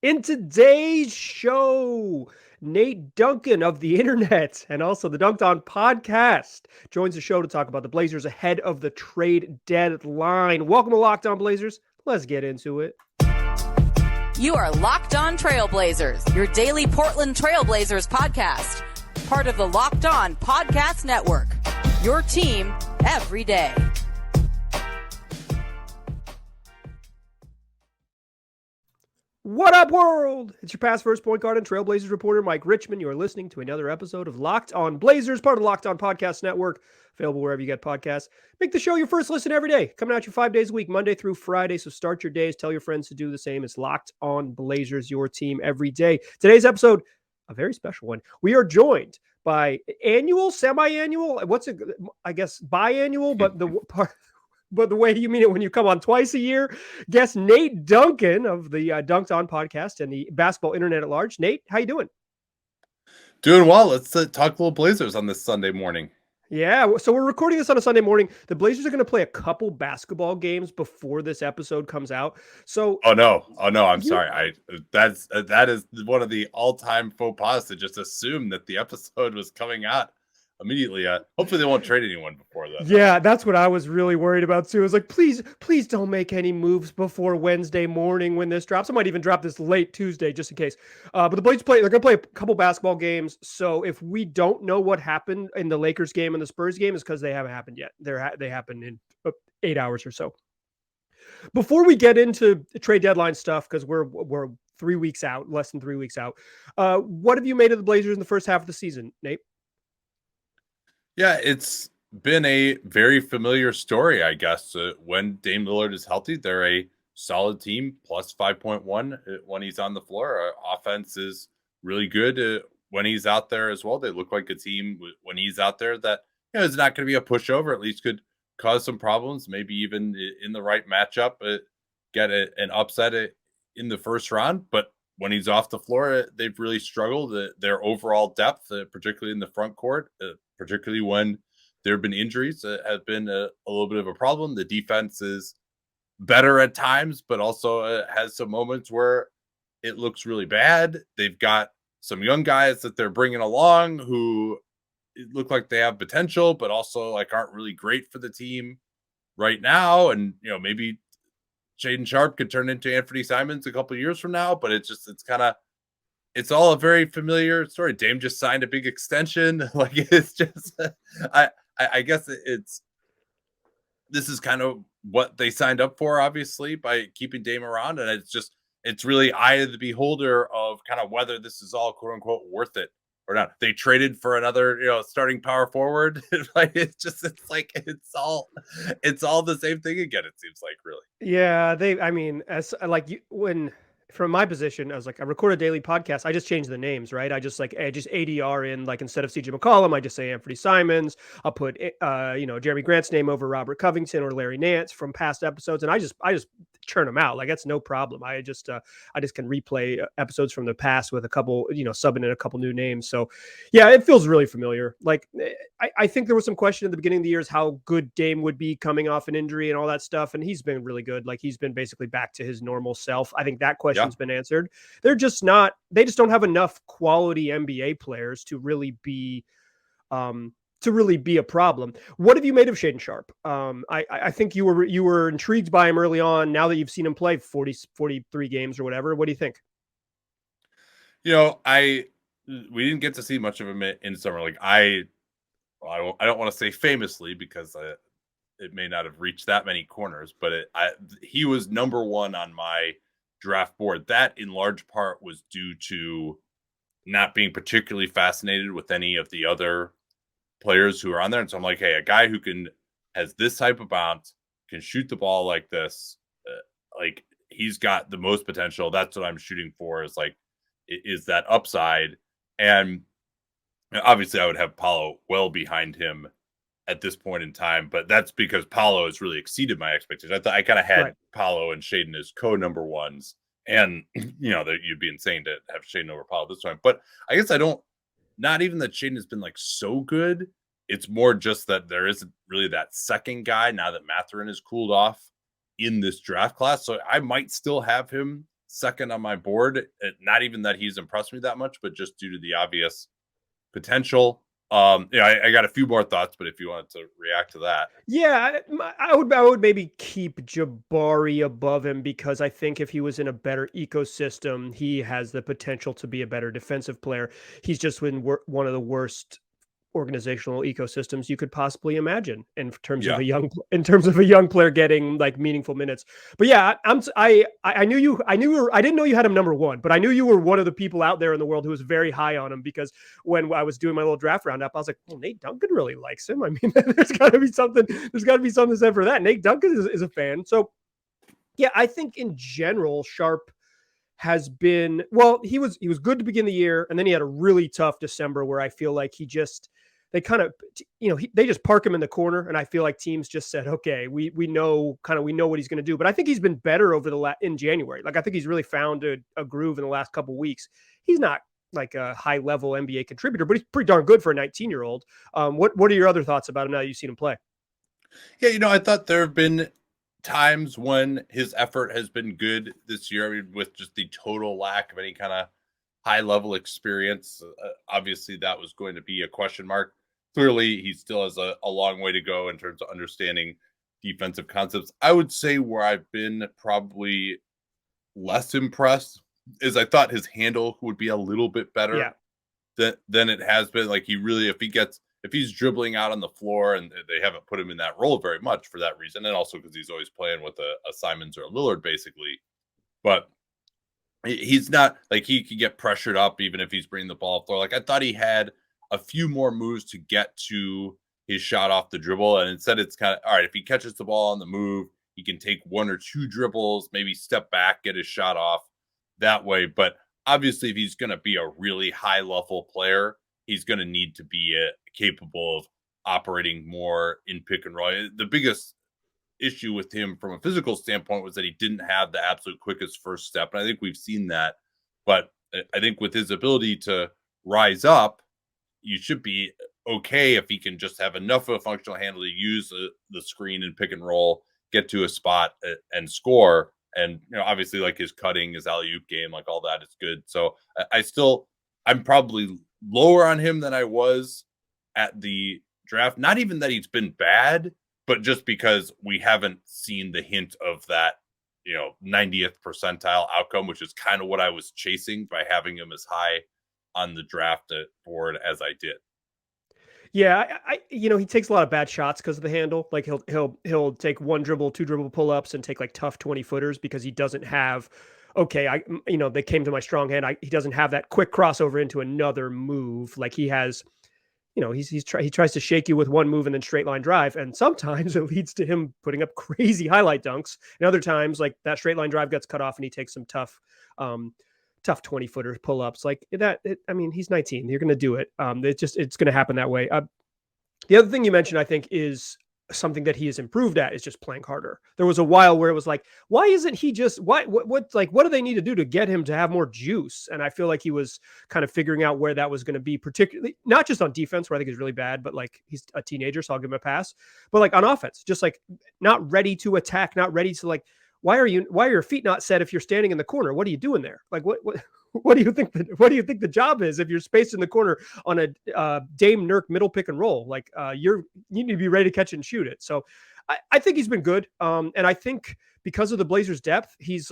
In today's show, Nate Duncan of the internet and also the Dunc'd On podcast joins the show to talk about the Blazers ahead of the trade deadline. Welcome to Locked On Blazers. Let's get into it. You are Locked On Trailblazers, your daily Portland Trailblazers podcast. Part of the Locked On Podcast Network, your team every day. What up, world? It's your past first point guard and Trailblazers reporter, Mike Richmond. You are listening to another episode of Locked On Blazers, part of the Locked On Podcast Network, available wherever you get podcasts. Make the show your first listen every day, coming at you 5 days a week, Monday through Friday. So start your days. Tell your friends to do the same. It's Locked On Blazers, your team every day. Today's episode, a very special one. We are joined by annual, semi-annual, what's it? I guess biannual, but the part. But the way you mean it when you come on twice a year, guest Nate Duncan of the Dunc'd On podcast and the basketball internet at large. Nate, how you doing? Doing well. Let's talk a little Blazers on this Sunday morning. Yeah, so we're recording this on a Sunday morning. The Blazers are going to play a couple basketball games before this episode comes out. So, oh no, I'm sorry. That is one of the all-time faux pas to just assume that the episode was coming out immediately. Hopefully they won't trade anyone before that. Yeah, that's what I was really worried about too. I was like, please don't make any moves before Wednesday morning when this drops. I might even drop this late Tuesday just in case. But the Blazers they're going to play a couple basketball games. So if we don't know what happened in the Lakers game and the Spurs game, is because they haven't happened yet. They happened in 8 hours or so. Before we get into trade deadline stuff, because we're 3 weeks out, less than 3 weeks out. What have you made of the Blazers in the first half of the season, Nate? Yeah, it's been a very familiar story, I guess. When Dame Lillard is healthy, they're a solid team, plus 5.1 when he's on the floor. Our offense is really good when he's out there as well. They look like a team when he's out there that is not going to be a pushover, at least could cause some problems, maybe even in the right matchup, get an upset in the first round. But when he's off the floor, they've really struggled. Their overall depth, particularly in the front court, particularly when there have been injuries, has been a little bit of a problem. The defense is better at times, but also has some moments where it looks really bad. They've got some young guys that they're bringing along who look like they have potential, but also aren't really great for the team right now. And, maybe Shaedon Sharpe could turn into Anthony Simons a couple of years from now, but it's all a very familiar story. Dame just signed a big extension. It's just, I guess this is kind of what they signed up for, obviously, by keeping Dame around. And it's really eye of the beholder of kind of whether this is all quote unquote worth it or not. They traded for another, starting power forward. It's all the same thing again. It seems like, really. Yeah, from my position, I was like, I record a daily podcast. I just change the names, right? I just ADR in, instead of CJ McCollum, I just say Anthony Simons. I'll put, Jeremy Grant's name over Robert Covington or Larry Nance from past episodes. And I just churn them out. That's no problem. I just can replay episodes from the past with a couple, subbing in a couple new names. So yeah, it feels really familiar. I think there was some question at the beginning of the year is how good Dame would be coming off an injury and all that stuff. And he's been really good. He's been basically back to his normal self. I think that question's been answered. They just don't have enough quality NBA players to really be a problem. What have you made of Shaedon Sharpe? I think you were intrigued by him early on. Now that you've seen him play 43 games or whatever, what do you think? We didn't get to see much of him in summer. I don't want to say famously because it may not have reached that many corners, but he was number one on my draft board. That in large part was due to not being particularly fascinated with any of the other players who are on there. And so I'm like, hey, a guy who has this type of bounce, can shoot the ball like this, he's got the most potential. That's what I'm shooting for, is that upside. And obviously I would have Paolo well behind him at this point in time, but that's because Paolo has really exceeded my expectations. I kind of had Paolo and Shaedon as co-number ones, and that you'd be insane to have Shaedon over Paolo this time. But I guess not even that Shaedon has been so good. It's more just that there isn't really that second guy now that Mathurin has cooled off in this draft class. So I might still have him second on my board. Not even that he's impressed me that much, but just due to the obvious potential. I got a few more thoughts, but if you wanted to react to that. Yeah, I would maybe keep Jabari above him because I think if he was in a better ecosystem, he has the potential to be a better defensive player. He's just in one of the worst organizational ecosystems you could possibly imagine in terms of a young player getting like meaningful minutes. But yeah, I didn't know you had him number one, but I knew you were one of the people out there in the world who was very high on him because when I was doing my little draft roundup, I was like, well, Nate Duncan really likes him. I mean, there's got to be something said for that. Nate Duncan is a fan. So yeah, I think in general, Sharpe has been, well, he was good to begin the year, and then he had a really tough December where I feel like they kind of, they just park him in the corner, and I feel like teams just said, okay, we know what he's going to do. But I think he's been better in January. Like I think he's really found a groove in the last couple of weeks. He's not like a high level NBA contributor, but he's pretty darn good for a 19-year-old. What are your other thoughts about him now that you've seen him play? Yeah, I thought there have been times when his effort has been good this year. I mean, with just the total lack of any kind of high level experience, obviously that was going to be a question mark. Clearly, he still has a long way to go in terms of understanding defensive concepts. I would say where I've been probably less impressed is I thought his handle would be a little bit better than it has been. Like if he's dribbling out on the floor, and they haven't put him in that role very much for that reason, and also because he's always playing with a Simons or a Lillard basically, but he's not like he could get pressured up even if he's bringing the ball up floor. Like I thought he had a few more moves to get to his shot off the dribble, and instead it's kind of, all right, if he catches the ball on the move, he can take one or two dribbles, maybe step back, get his shot off that way. But obviously if he's going to be a really high level player, he's going to need to be capable of operating more in pick and roll. The biggest issue with him from a physical standpoint was that he didn't have the absolute quickest first step. And I think we've seen that. But I think with his ability to rise up, you should be okay if he can just have enough of a functional handle to use the screen and pick and roll, get to a spot and score. And, obviously like his cutting, his alley-oop game, like all that is good. So I'm probably lower on him than I was at the draft. Not even that he's been bad, but just because we haven't seen the hint of that, 90th percentile outcome, which is kind of what I was chasing by having him as high on the draft board as I did. Yeah, he takes a lot of bad shots because of the handle. Like he'll take one dribble, two dribble pull-ups and take like tough 20-footers because he doesn't have, they came to my strong hand. He doesn't have that quick crossover into another move. Like he has, he tries to shake you with one move and then straight line drive. And sometimes it leads to him putting up crazy highlight dunks. And other times like that straight line drive gets cut off and he takes some tough 20-footer pull-ups like that. He's 19. You're going to do it. It's going to happen that way. The other thing you mentioned, I think, is something that he has improved at is just playing harder. There was a while where it was like, why isn't he just, what do they need to do to get him to have more juice? And I feel like he was kind of figuring out where that was going to be, particularly not just on defense, where I think he's really bad, but like he's a teenager, so I'll give him a pass, but like on offense, just like not ready to attack, not ready to like, why are your feet not set if you're standing in the corner? What are you doing there? Like, what do you think the job is if you're spaced in the corner on a Dame Nurk middle pick and roll? Like you need to be ready to catch and shoot it. So I think he's been good. And I think because of the Blazers' depth, he's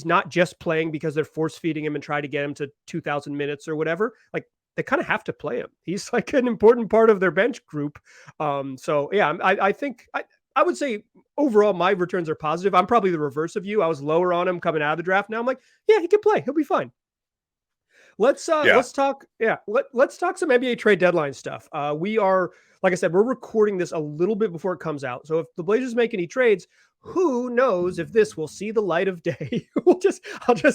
not just playing because they're force feeding him and try to get him to 2,000 minutes or whatever. Like they kind of have to play him. He's like an important part of their bench group. So yeah, I think I would say overall my returns are positive. I'm probably the reverse of you. I was lower on him coming out of the draft. Now I'm like, yeah, he can play. He'll be fine. Let's talk some NBA trade deadline stuff. We are, like I said, we're recording this a little bit before it comes out. So if the Blazers make any trades, who knows if this will see the light of day. I'll just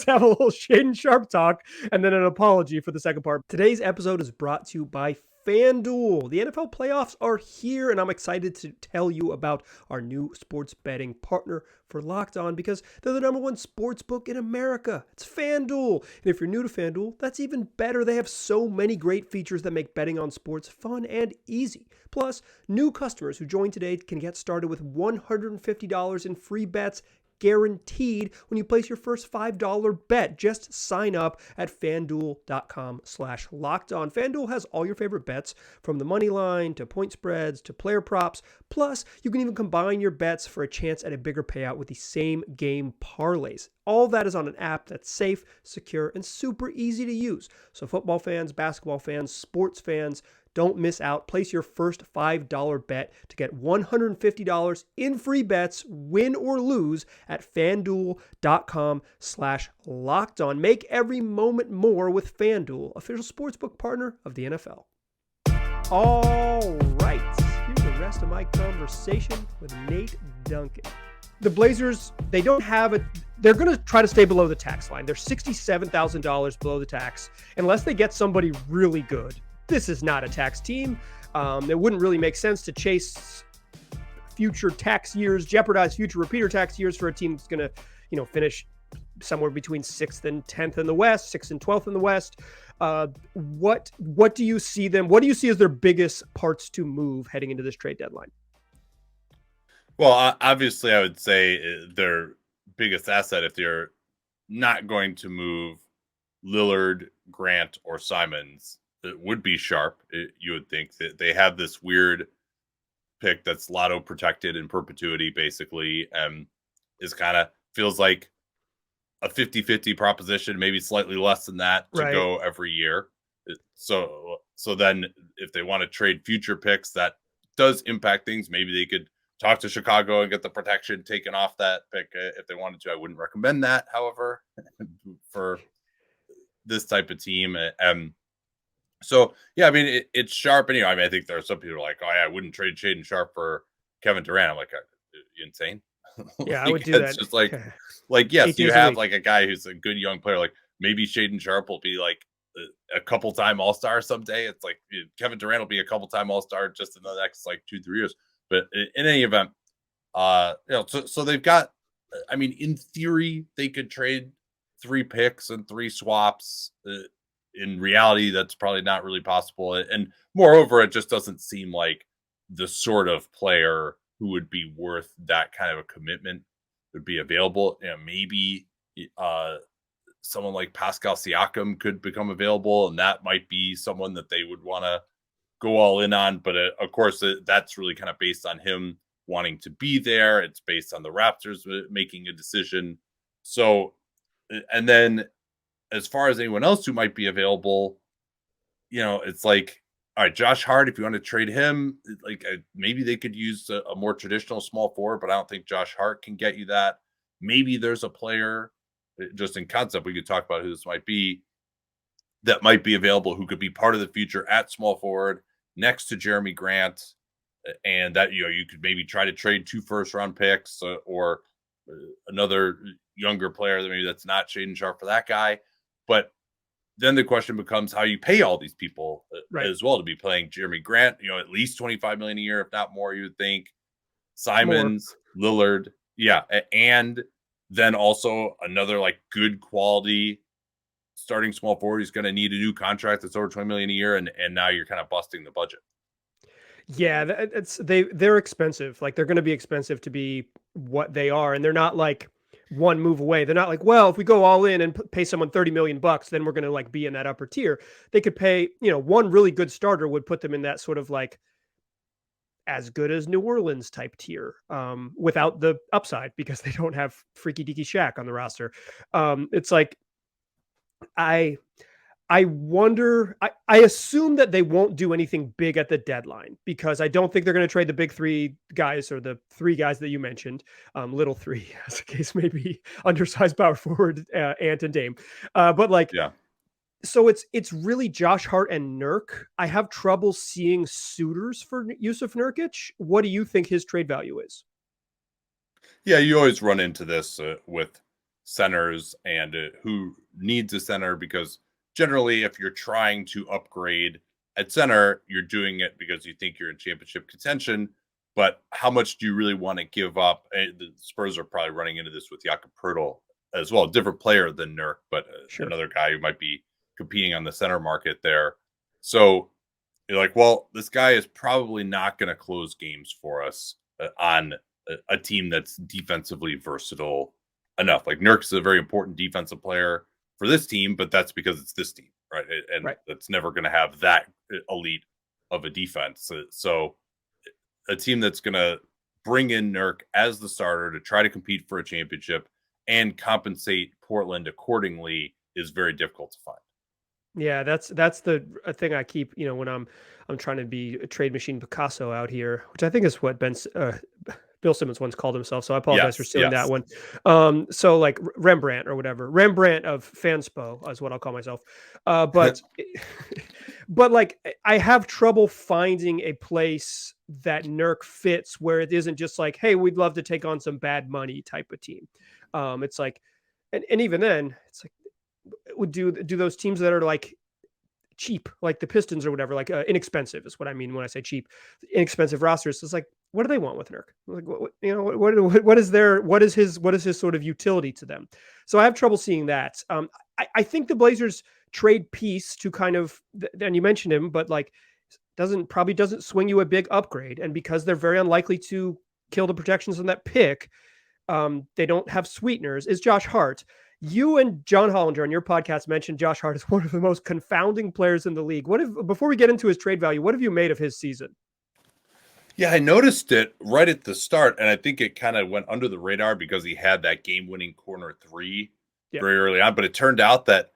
have a little Shaedon Sharpe talk and then an apology for the second part. Today's episode is brought to you by FanDuel. The NFL playoffs are here, and I'm excited to tell you about our new sports betting partner for Locked On because they're the #1 sports book in America. It's FanDuel. And if you're new to FanDuel, that's even better. They have so many great features that make betting on sports fun and easy. Plus, new customers who join today can get started with $150 in free bets guaranteed when you place your first $5 bet. Just sign up at FanDuel.com/lockedon. FanDuel has all your favorite bets, from the money line to point spreads to player props. Plus, you can even combine your bets for a chance at a bigger payout with the same game parlays. All that is on an app that's safe, secure, and super easy to use. So football fans, basketball fans, sports fans, don't miss out. Place your first $5 bet to get $150 in free bets, win or lose, at FanDuel.com/lockedon. Make every moment more with FanDuel, official sportsbook partner of the NFL. All right, here's the rest of my conversation with Nate Duncan. The Blazers, they're going to try to stay below the tax line. They're $67,000 below the tax. Unless they get somebody really good, this is not a tax team. It wouldn't really make sense to chase future tax years, jeopardize future repeater tax years for a team that's going to, finish somewhere between 6th and 10th in the West, 6th and 12th in the West. What do you see them? What do you see as their biggest parts to move heading into this trade deadline? Well, obviously, I would say their biggest asset, if they're not going to move Lillard, Grant, or Simons, it would be Sharpe. You would think that they have this weird pick that's lotto protected in perpetuity, basically, is kind of feels like a 50-50 proposition, maybe slightly less than that to go every year. So then if they want to trade future picks, that does impact things. Maybe they could talk to Chicago and get the protection taken off that pick if they wanted to. I wouldn't recommend that, however, for this type of team. So, yeah, I mean, it's Sharpe. Anyway, I mean, I think there are some people like, oh, yeah, I wouldn't trade Shaedon Sharpe for Kevin Durant. I'm like, are you insane? Yeah, I would do that. It's just like, yes, you have like a guy who's a good young player. Like maybe Shaedon Sharpe will be like a couple-time All-Star someday. It's like Kevin Durant will be a couple-time All-Star just in the next like 2-3 years. But in any event, so they've got, I mean, in theory, they could trade 3 picks and 3 swaps. In reality, that's probably not really possible. And moreover, it just doesn't seem like the sort of player who would be worth that kind of a commitment would be available. Maybe someone like Pascal Siakam could become available, and that might be someone that they would want to go all in on. But of course, that's really kind of based on him wanting to be there. It's based on the Raptors making a decision. So, and then as far as anyone else who might be available, it's like, all right, Josh Hart, if you want to trade him, like maybe they could use a more traditional small forward, but I don't think Josh Hart can get you that. Maybe there's a player, just in concept, we could talk about who this might be, that might be available who could be part of the future at small forward next to Jeremy Grant. And that, you could maybe try to trade 2 first-round picks or another younger player that maybe that's not Shaedon Sharpe for that guy. But then the question becomes how you pay all these people as well to be playing Jeremy Grant, at least $25 million a year, if not more, you would think. Simons, Lillard. Yeah. And then also another like good quality starting small forward who's going to need a new contract that's over $20 million a year. And now you're kind of busting the budget. Yeah, they're expensive. Like they're going to be expensive to be what they are. And they're not like one move away. They're not like, well, if we go all in and pay someone $30 million, then we're going to like be in that upper tier. They could pay, one really good starter would put them in that sort of like as good as New Orleans type tier, without the upside because they don't have freaky deaky Shaq on the roster. It's like, I wonder, I assume that they won't do anything big at the deadline because I don't think they're going to trade the big 3 guys or the 3 guys that you mentioned, little 3 as the case may be, undersized power forward, Ant and Dame. But like, yeah. So it's really Josh Hart and Nurk. I have trouble seeing suitors for Yusuf Nurkic. What do you think his trade value is? Yeah, you always run into this with centers and who needs a center because generally, if you're trying to upgrade at center, you're doing it because you think you're in championship contention. But how much do you really want to give up? The Spurs are probably running into this with Jakob Poeltl as well. Different player than Nurk, but another guy who might be competing on the center market there. So you're like, well, this guy is probably not going to close games for us on a team that's defensively versatile enough. Like Nurk is a very important defensive player for this team, but that's because it's this team, right? And Right. it's never going to have that elite of a defense. So a team that's going to bring in Nurk as the starter to try to compete for a championship and compensate Portland accordingly is very difficult to find. Yeah, that's the thing I keep, when I'm trying to be a trade machine Picasso out here, which I think is what Bill Simmons once called himself. So I apologize for stealing that one. So like Rembrandt or whatever, Rembrandt of Fanspo is what I'll call myself. But but like I have trouble finding a place that Nurk fits where it isn't just like, hey, we'd love to take on some bad money type of team. It's like, and even then, it's like, would do those teams that are like cheap, like the Pistons or whatever, like inexpensive is what I mean when I say cheap, inexpensive rosters. It's like, what do they want with Nurk? Like, what is his sort of utility to them? So I have trouble seeing that. I think the Blazers trade piece to kind of, and you mentioned him, but like probably doesn't swing you a big upgrade. And because they're very unlikely to kill the protections on that pick, they don't have sweeteners, is Josh Hart. You and John Hollinger on your podcast mentioned Josh Hart as one of the most confounding players in the league. Before we get into his trade value, what have you made of his season? Yeah, I noticed it right at the start, and I think it kind of went under the radar because he had that game-winning corner three very early on. But it turned out that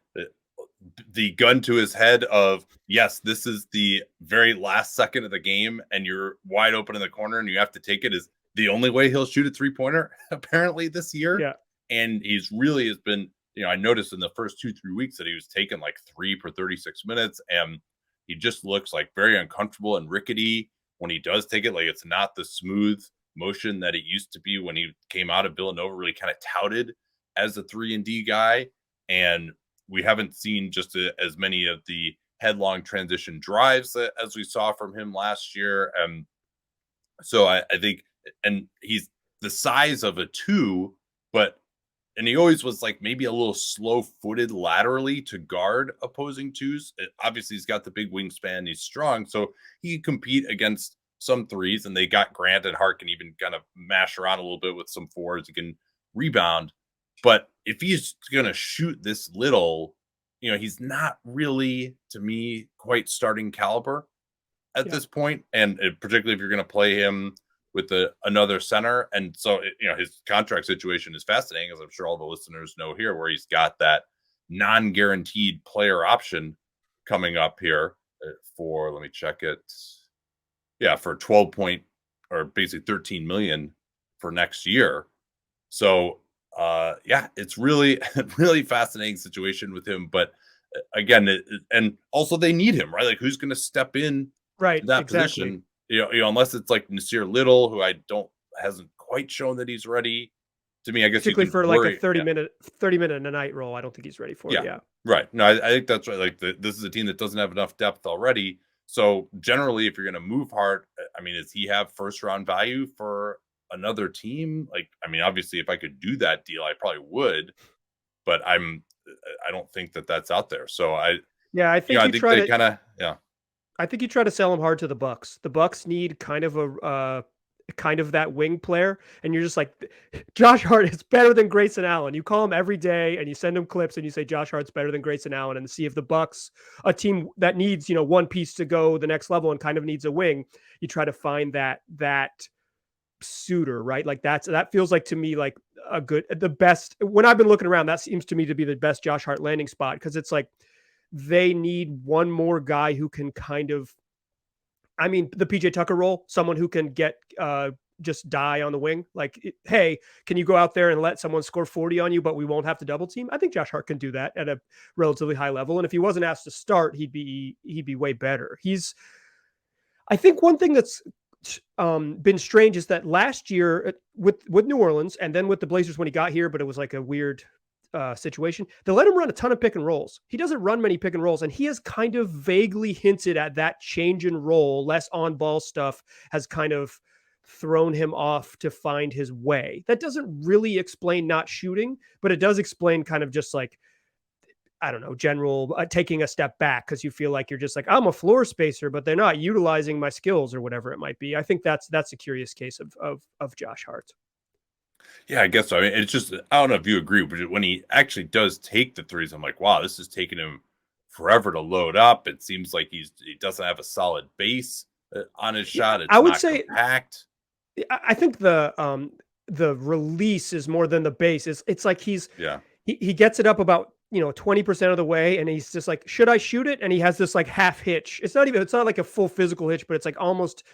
the gun to his head of, yes, this is the very last second of the game, and you're wide open in the corner, and you have to take it, is the only way he'll shoot a three-pointer, apparently, this year. Yeah. And he's really has been, I noticed in the first 2-3 weeks that he was taking like 3 per 36 minutes, and he just looks like very uncomfortable and rickety when he does take it. Like it's not the smooth motion that it used to be when he came out of Villanova, really kind of touted as a 3-and-D guy. And we haven't seen just as many of the headlong transition drives as we saw from him last year. So I think, and he's the size of a 2, and he always was like maybe a little slow-footed laterally to guard opposing 2s. Obviously, he's got the big wingspan. He's strong, so he can compete against some 3s, and they got Grant and Hart can even kind of mash around a little bit with some 4s. He can rebound. But if he's going to shoot this little, he's not really, to me, quite starting caliber at this point. And particularly if you're going to play him with another center. And so, his contract situation is fascinating, as I'm sure all the listeners know here, where he's got that non-guaranteed player option coming up here for, let me check it. Yeah, for basically 13 million for next year. So, it's really, really fascinating situation with him. But again, and also they need him, right? Like who's going to step in to that position? Unless it's like Nasir Little, who hasn't quite shown that he's ready. To me, I guess particularly for like a 30 minute a night role, I don't think he's ready for it. Yeah, right. No, I think that's right. Like this is a team that doesn't have enough depth already. So generally, if you're going to move Hart, does he have first round value for another team? Like, obviously, if I could do that deal, I probably would. But I don't think that that's out there. So I think they kind of I think you try to sell him hard to the Bucks. The Bucks need kind of that wing player, and you're just like, Josh Hart is better than Grayson Allen. You call him every day, and you send him clips, and you say Josh Hart's better than Grayson Allen, and see if the Bucks, a team that needs one piece to go the next level and kind of needs a wing, you try to find that suitor, right? Like that feels like to me like the best. When I've been looking around, that seems to me to be the best Josh Hart landing spot, because it's like, they need one more guy who can kind of, the PJ Tucker role, someone who can get just die on the wing. Like, hey, can you go out there and let someone score 40 on you, but we won't have to double team? I think Josh Hart can do that at a relatively high level. And if he wasn't asked to start, he'd be way better. I think one thing that's been strange is that last year with New Orleans and then with the Blazers when he got here, but it was like a weird situation. They let him run a ton of pick and rolls. He doesn't run many pick and rolls, and he has kind of vaguely hinted at that change in role, less on ball stuff has kind of thrown him off to find his way. That doesn't really explain not shooting, but it does explain kind of just like, I don't know, general taking a step back because you feel like you're just like, I'm a floor spacer, but they're not utilizing my skills or whatever it might be. I think that's a curious case of Josh Hart. Yeah, I guess so. I mean, it's just, I don't know if you agree, but when he actually does take the threes, I'm like, wow, this is taking him forever to load up. It seems like he doesn't have a solid base on his shot. It's I would not say compact. I think the release is more than the base. It's like he gets it up about 20% of the way, and he's just like, should I shoot it? And he has this like half hitch. It's not like a full physical hitch, but it's like almost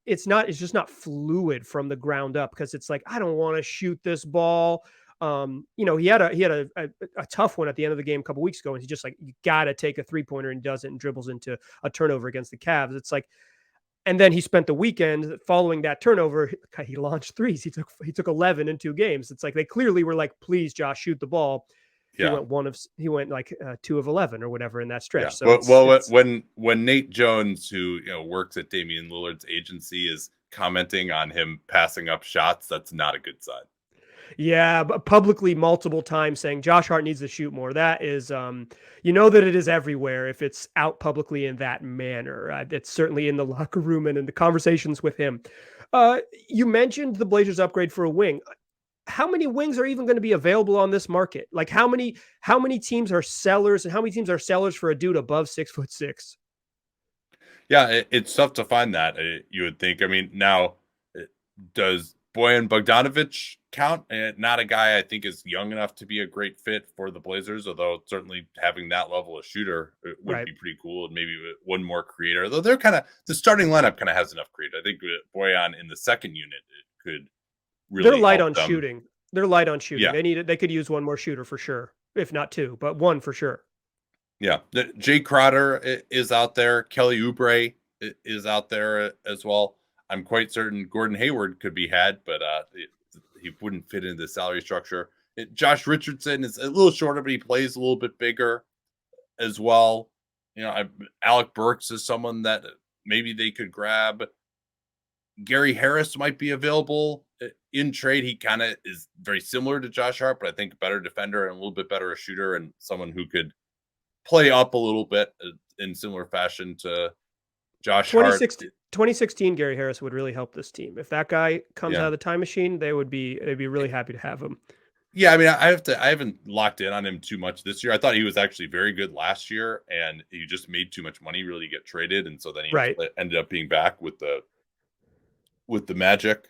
it's just not fluid from the ground up because it's like, I don't want to shoot this ball. He had a tough one at the end of the game a couple weeks ago, and he's just like, you got to take a 3-pointer, and does it and dribbles into a turnover against the Cavs. It's like, and then he spent the weekend following that turnover. He launched threes. He took 11 in 2 games. It's like they clearly were like, please, Josh, shoot the ball. Yeah. He went like 2 of 11 or whatever in that stretch. Yeah. So when Nate Jones, who works at Damian Lillard's agency, is commenting on him passing up shots, that's not a good sign. Yeah, but publicly multiple times saying Josh Hart needs to shoot more. That is, that it is everywhere if it's out publicly in that manner. It's certainly in the locker room and in the conversations with him. You mentioned the Blazers upgrade for a wing. How many wings are even going to be available on this market? Like how many teams are sellers, and how many teams are sellers for a dude above 6'6"? Yeah, it's tough to find that. You would think. I mean, now does Bojan Bogdanovic count? Not a guy I think is young enough to be a great fit for the Blazers, although certainly having that level of shooter would be pretty cool. And maybe one more creator, though they're the starting lineup kind of has enough creator. I think Bojan in the second unit could really. They're light on shooting. Yeah. They could use one more shooter for sure, if not 2, but 1 for sure. Yeah, Jay Crowder is out there. Kelly Oubre is out there as well. I'm quite certain Gordon Hayward could be had, but he wouldn't fit into the salary structure. Josh Richardson is a little shorter, but he plays a little bit bigger as well. Alec Burks is someone that maybe they could grab. Gary Harris might be available in trade. He kind of is very similar to Josh Hart, but I think a better defender and a little bit better a shooter, and someone who could play up a little bit in similar fashion to Josh Hart. 2016 Gary Harris would really help this team. If that guy comes out of the time machine, they'd be really happy to have him. Yeah, I mean, I haven't locked in on him too much this year. I thought he was actually very good last year, and he just made too much money really to get traded, and so then he ended up being back with the Magic.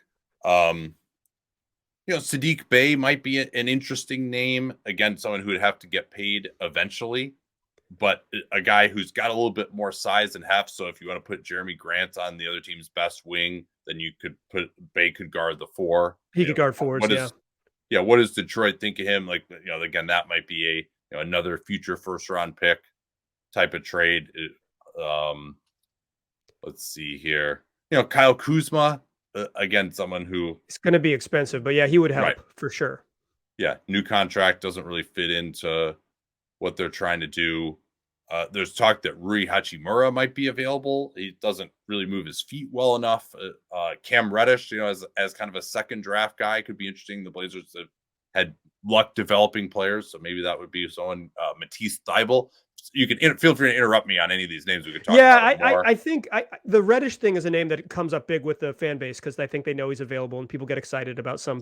Sadiq Bey might be an interesting name. Again, someone who would have to get paid eventually, but a guy who's got a little bit more size and heft. So if you want to put Jeremy Grant on the other team's best wing, then you could put Bey could guard the 4. He could guard 4s. What does Detroit think of him? Like, again, that might be another future first round pick type of trade. Let's see here. Kyle Kuzma, again, someone who it's going to be expensive, but yeah, he would help for sure. Yeah. New contract doesn't really fit into what they're trying to do. There's talk that Rui Hachimura might be available. He doesn't really move his feet well enough. Cam Reddish, as kind of a second draft guy, could be interesting. The Blazers have had luck developing players, so maybe that would be someone. Matisse Thybulle. You can feel free to interrupt me on any of these names. We could talk. About more. I think the Reddish thing is a name that comes up big with the fan base because I think they know he's available and people get excited about some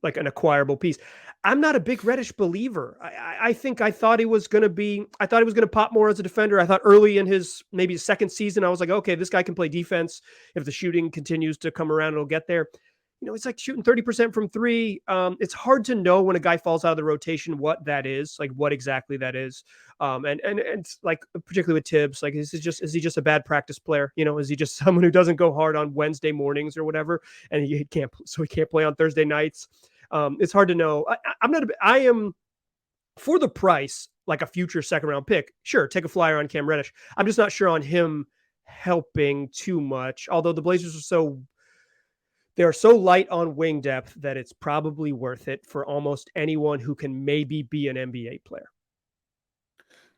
like an acquirable piece. I'm not a big Reddish believer. I thought he was going to pop more as a defender. I thought early in his maybe second season, I was like, okay, this guy can play defense. If the shooting continues to come around, it'll get there. It's like shooting 30% from 3. It's hard to know when a guy falls out of the rotation what that is, like what exactly that is. And like particularly with Tibbs, like is he just a bad practice player? Is he just someone who doesn't go hard on Wednesday mornings or whatever, and he can't play on Thursday nights? It's hard to know. I am for the price, like a future second round pick. Sure, take a flyer on Cam Reddish. I'm just not sure on him helping too much. Although the Blazers they are so light on wing depth that it's probably worth it for almost anyone who can maybe be an NBA player.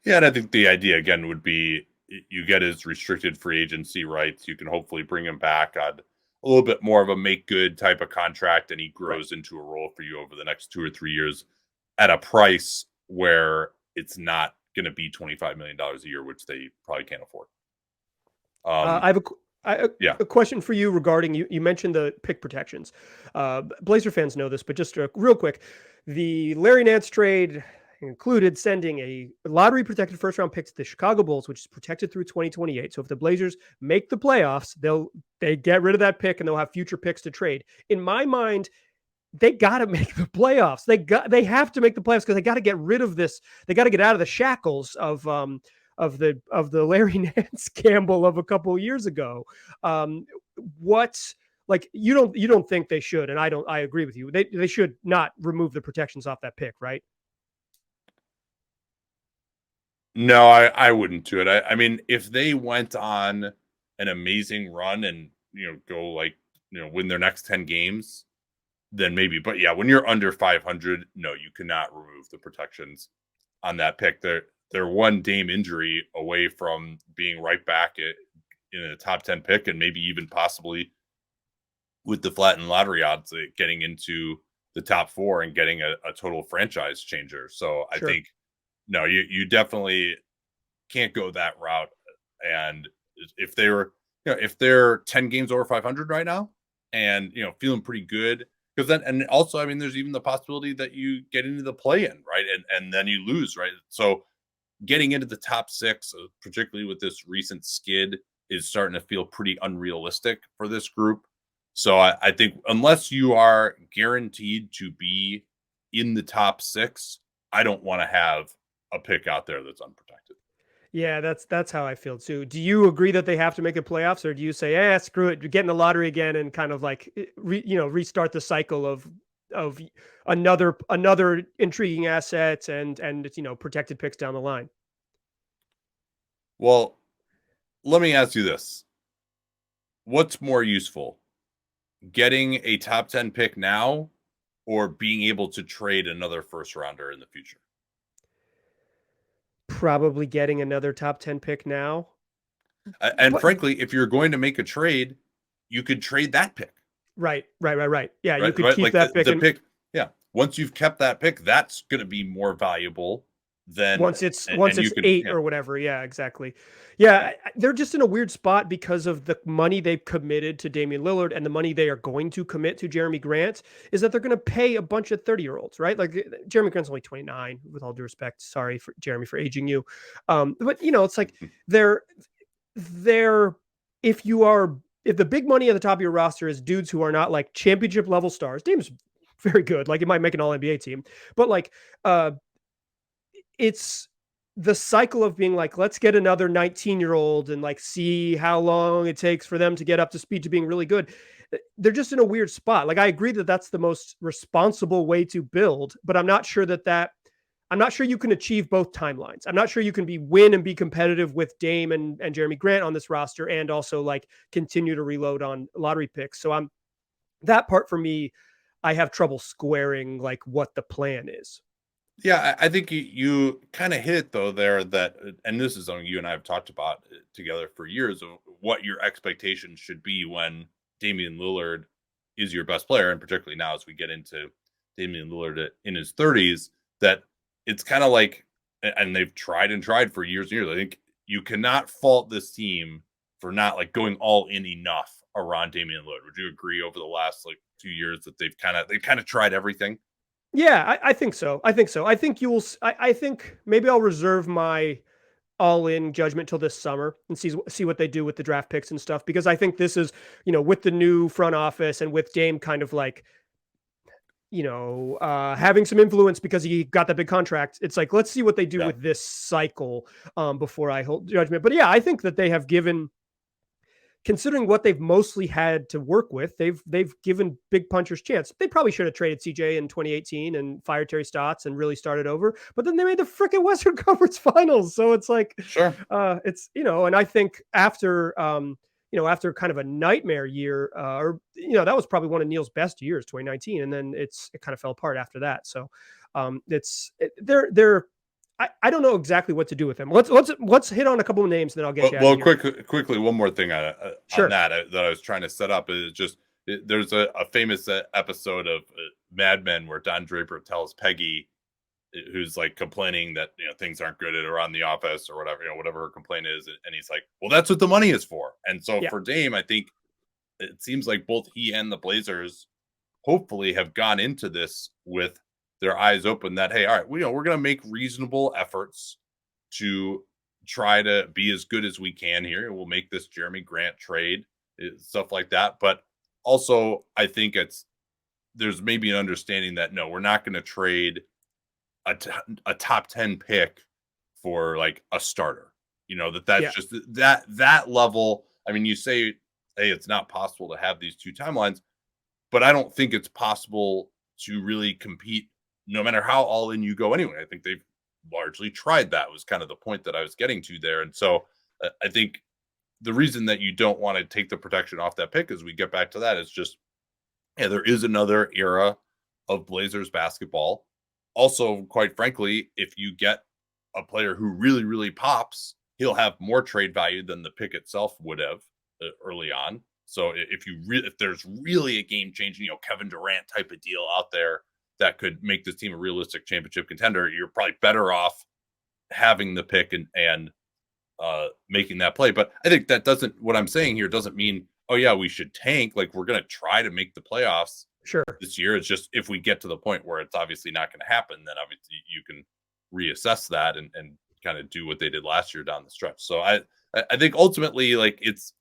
Yeah, and I think the idea, again, would be you get his restricted free agency rights. You can hopefully bring him back on a little bit more of a make-good type of contract, and he grows into a role for you over the next 2 or 3 years at a price where it's not going to be $25 million a year, which they probably can't afford. I have a question for you regarding you mentioned the pick protections. Blazer fans know this, but just real quick, the Larry Nance trade included sending a lottery protected first round pick to the Chicago Bulls, which is protected through 2028. So if the Blazers make the playoffs, they get rid of that pick and they'll have future picks to trade. In my mind, they got to make the playoffs. They have to make the playoffs because they got to get rid of this. They got to get out of the shackles of the Larry Nance gamble of a couple of years ago. You don't think they should, and I agree with you. They should not remove the protections off that pick, right? No, I wouldn't do it. I mean, if they went on an amazing run and go win their next 10 games, then maybe. But yeah, when you're under 500, no, you cannot remove the protections on that pick. They're one Dame injury away from being right back in a top 10 pick, and maybe even possibly with the flattened lottery odds getting into the top 4 and getting a total franchise changer. So sure. I think, no, you definitely can't go that route. And if they were, if they're 10 games over 500 right now and, feeling pretty good, because then, and also, I mean, there's even the possibility that you get into the play-in, right? And then you lose, right? So getting into the top 6, particularly with this recent skid, is starting to feel pretty unrealistic for this group. So I think unless you are guaranteed to be in the top 6, I don't want to have a pick out there that's unprotected. Yeah, that's how I feel too. Do you agree that they have to make the playoffs, or do you say, screw it, get in the lottery again and kind of restart the cycle of another intriguing asset and protected picks down the line? Well, let me ask you this. What's more useful, getting a top 10 pick now or being able to trade another first rounder in the future? Probably getting another top 10 pick now. And frankly, if you're going to make a trade, you could trade that pick. Right. Yeah, right, you could keep that pick. Yeah. Once you've kept that pick, that's going to be more valuable than once it's 8 or whatever. Yeah, exactly. Yeah, they're just in a weird spot because of the money they've committed to Damian Lillard and the money they are going to commit to Jeremy Grant, is that they're going to pay a bunch of 30-year-olds, right? Like Jeremy Grant's only 29, with all due respect. Sorry for Jeremy for aging you. But it's like they're if the big money at the top of your roster is dudes who are not like championship level stars, Dame's very good. Like it might make an all NBA team, but like it's the cycle of being like, let's get another 19-year-old and like see how long it takes for them to get up to speed to being really good. They're just in a weird spot. Like I agree that that's the most responsible way to build, but I'm not sure I'm not sure you can achieve both timelines. I'm not sure you can win and be competitive with Dame and Jeremy Grant on this roster and also like continue to reload on lottery picks. So that part for me, I have trouble squaring like what the plan is. Yeah, I think you kind of hit it though there, that, and this is something you and I have talked about together for years, of what your expectations should be when Damian Lillard is your best player, and particularly now as we get into Damian Lillard in his 30s, that it's kind of like, and they've tried for years and years. I think you cannot fault this team for not like going all in enough around Damian Lillard. Would you agree over the last like 2 years that they've kind of tried everything? Yeah, I think so. I think maybe I'll reserve my all-in judgment till this summer and see what they do with the draft picks and stuff, because I think this is, with the new front office and with Dame kind of like, having some influence because he got that big contract. It's like, let's see what they do with this cycle before I hold judgment. But yeah, I think that they have given, considering what they've mostly had to work with, they've given big punchers chance. They probably should have traded CJ in 2018 and fired Terry Stotts and really started over, but then they made the freaking Western Conference Finals. So it's like, sure, it's, and I think after after kind of a nightmare year, that was probably one of Neil's best years, 2019. And then it kind of fell apart after that. So I don't know exactly what to do with them. Let's hit on a couple of names, then I'll get you. Well, quickly, one more thing on that I was trying to set up is just there's a famous episode of Mad Men where Don Draper tells Peggy, who's like complaining that things aren't good around the office or whatever, whatever her complaint is, and he's like, well, that's what the money is for. And so for Dame, I think it seems like both he and the Blazers hopefully have gone into this with their eyes open that, hey, all right, we're going to make reasonable efforts to try to be as good as we can here. We'll make this Jeremy Grant trade, stuff like that. But also, I think there's maybe an understanding that no, we're not going to trade a top 10 pick for like a starter. That's just that level. I mean, you say, hey, it's not possible to have these two timelines, but I don't think it's possible to really compete no matter how all in you go anyway. I think they've largely tried that, was kind of the point that I was getting to there. And so I think the reason that you don't want to take the protection off that pick as we get back to that is just, there is another era of Blazers basketball. Also, quite frankly, if you get a player who really, really pops, he'll have more trade value than the pick itself would have early on. So if there's really a game changing, Kevin Durant type of deal out there that could make this team a realistic championship contender, you're probably better off having the pick and making that play. But I think what I'm saying here doesn't mean, oh yeah, we should tank. Like, we're going to try to make the playoffs this year. It's just, if we get to the point where it's obviously not going to happen, then obviously you can reassess that and kind of do what they did last year down the stretch. So I think ultimately, like, it's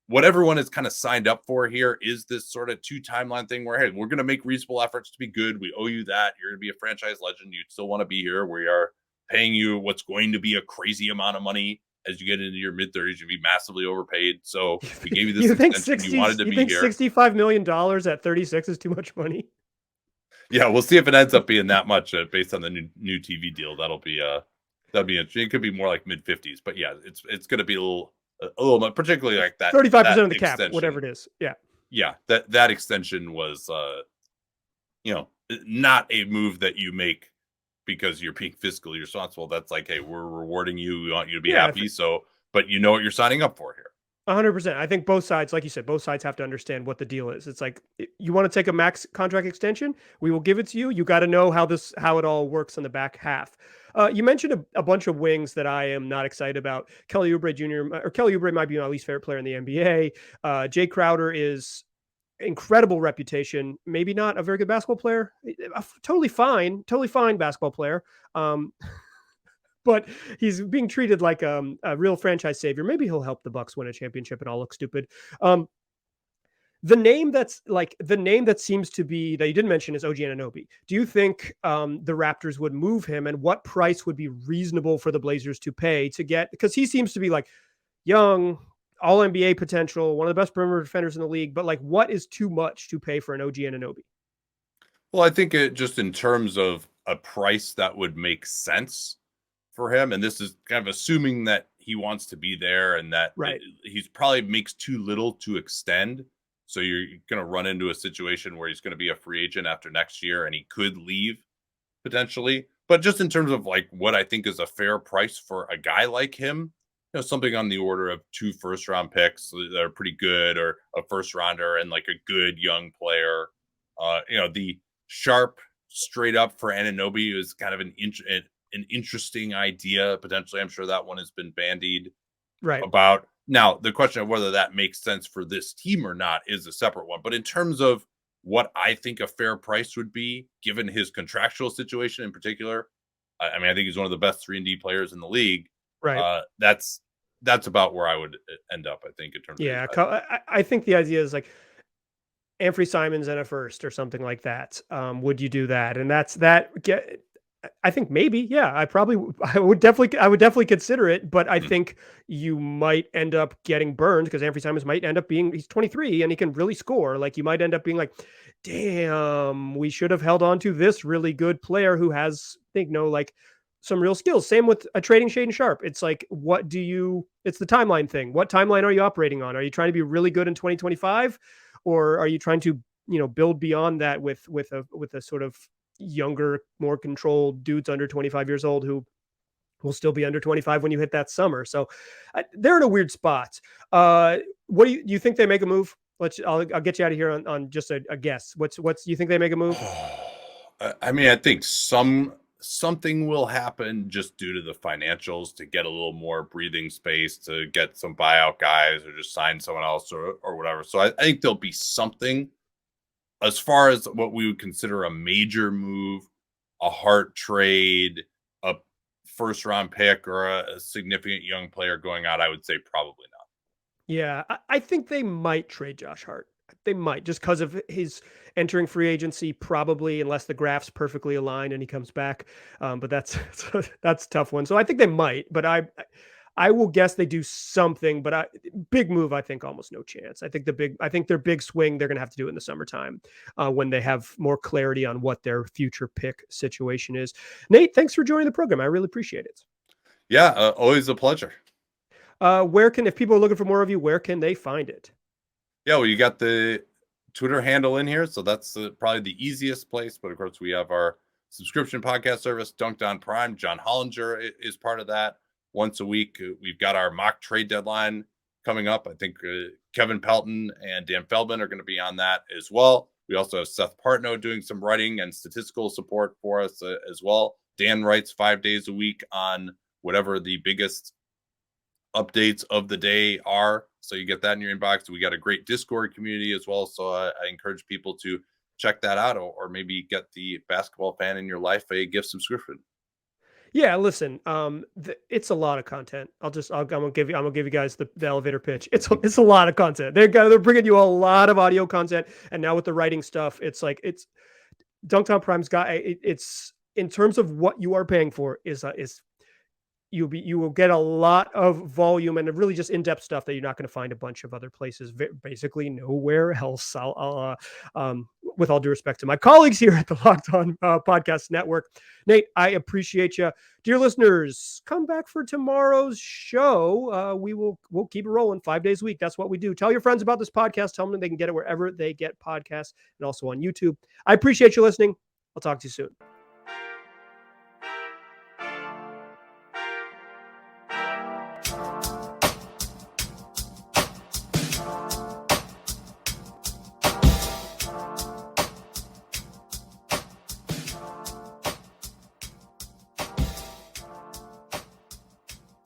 what everyone has kind of signed up for here is this sort of 2 timeline thing where, hey, we're going to make reasonable efforts to be good. We owe you that. You're going to be a franchise legend. You still want to be here. We are paying you what's going to be a crazy amount of money as you get into your mid-30s. You'll be massively overpaid. So we gave you this extension. You wanted to be here. $65 million at 36 is too much money? Yeah, we'll see if it ends up being that much based on the new TV deal. That'll be interesting. It could be more like mid-50s, but yeah, it's going to be a little particularly like that 35% of the cap, whatever it is. Yeah, that extension was not a move that you make because you're being fiscally responsible. That's like, hey, we're rewarding you. We want you to be happy. But you know what you're signing up for here. 100%. I think both sides, like you said, both sides have to understand what the deal is. It's like, you want to take a max contract extension, we will give it to you. You got to know how it all works on the back half. You mentioned a bunch of wings that I am not excited about. Kelly Oubre Jr. or Kelly Oubre might be my least favorite player in the NBA. Jay Crowder is incredible reputation. Maybe not a very good basketball player. Totally fine basketball player. But he's being treated like a real franchise savior. Maybe he'll help the Bucks win a championship and all look stupid. The name that seems to be, that you didn't mention, is OG Anunoby. Do you think the Raptors would move him, and what price would be reasonable for the Blazers to pay to get, because he seems to be like young, all NBA potential, one of the best perimeter defenders in the league, but like, what is too much to pay for an OG Anunoby? Well, I think just in terms of a price that would make sense for him, and this is kind of assuming that he wants to be there and that he's probably makes too little to extend. So you're going to run into a situation where he's going to be a free agent after next year and he could leave potentially. But just in terms of like what I think is a fair price for a guy like him, something on the order of 2 first-round picks that are pretty good, or a first-rounder and like a good young player. The Sharpe straight up for Anunoby is kind of an interesting idea. Potentially, I'm sure that one has been bandied about. Now, the question of whether that makes sense for this team or not is a separate one. But in terms of what I think a fair price would be, given his contractual situation in particular, I mean, I think he's one of the best 3-and-D players in the league. Right. That's about where I would end up, I think, in terms of. I think the idea is like Anthony Simons and a first or something like that. Would you do that? And I think maybe, yeah, I would definitely consider it, but I think you might end up getting burned because Anthony Simons might end up he's 23 and he can really score. Like, you might end up being like, damn, we should have held on to this really good player who has, like some real skills. Same with trading Shaedon Sharpe. It's like, it's the timeline thing. What timeline are you operating on? Are you trying to be really good in 2025, or are you trying to, build beyond that with a sort of younger, more controlled dudes under 25 years old who will still be under 25 when you hit that summer? So they're in a weird spot. What do you think they make a move? I'll get you out of here on just a guess. What's you think they make a move? I mean, I think some something will happen just due to the financials to get a little more breathing space, to get some buyout guys or just sign someone else or whatever. So I think there'll be something. As far as what we would consider a major move, a Hart trade, a first round pick, or a significant young player going out, I would say probably not. Yeah, I think they might trade Josh Hart. They might, just because of his entering free agency, probably, unless the graphs perfectly align and he comes back. But that's that's a tough one. So I think they might, but I will guess they do something. But big move, I think almost no chance. I think their big swing, they're going to have to do it in the summertime when they have more clarity on what their future pick situation is. Nate, thanks for joining the program. I really appreciate it. Yeah, always a pleasure. If people are looking for more of you, where can they find it? Yeah, well, you got the Twitter handle in here, so that's probably the easiest place. But of course, we have our subscription podcast service, Dunc'd On Prime. John Hollinger is part of that. Once a week, we've got our mock trade deadline coming up. I think Kevin Pelton and Dan Feldman are going to be on that as well. We also have Seth Partnow doing some writing and statistical support for us as well. Dan writes 5 days a week on whatever the biggest updates of the day are, so you get that in your inbox. We got a great Discord community as well, so I encourage people to check that out, or maybe get the basketball fan in your life a gift subscription. Yeah, listen, it's a lot of content. I'm gonna give you guys the elevator pitch. It's a lot of content. They're bringing you a lot of audio content, and now with the writing stuff, it's Dunc'd On Prime's got it's in terms of what you are paying for is you will get a lot of volume and really just in-depth stuff that you're not going to find a bunch of other places, basically nowhere else. With all due respect to my colleagues here at the Locked On Podcast Network. Nate, I appreciate you. Dear listeners, come back for tomorrow's show. We'll keep it rolling 5 days a week. That's what we do. Tell your friends about this podcast. Tell them they can get it wherever they get podcasts and also on YouTube. I appreciate you listening. I'll talk to you soon.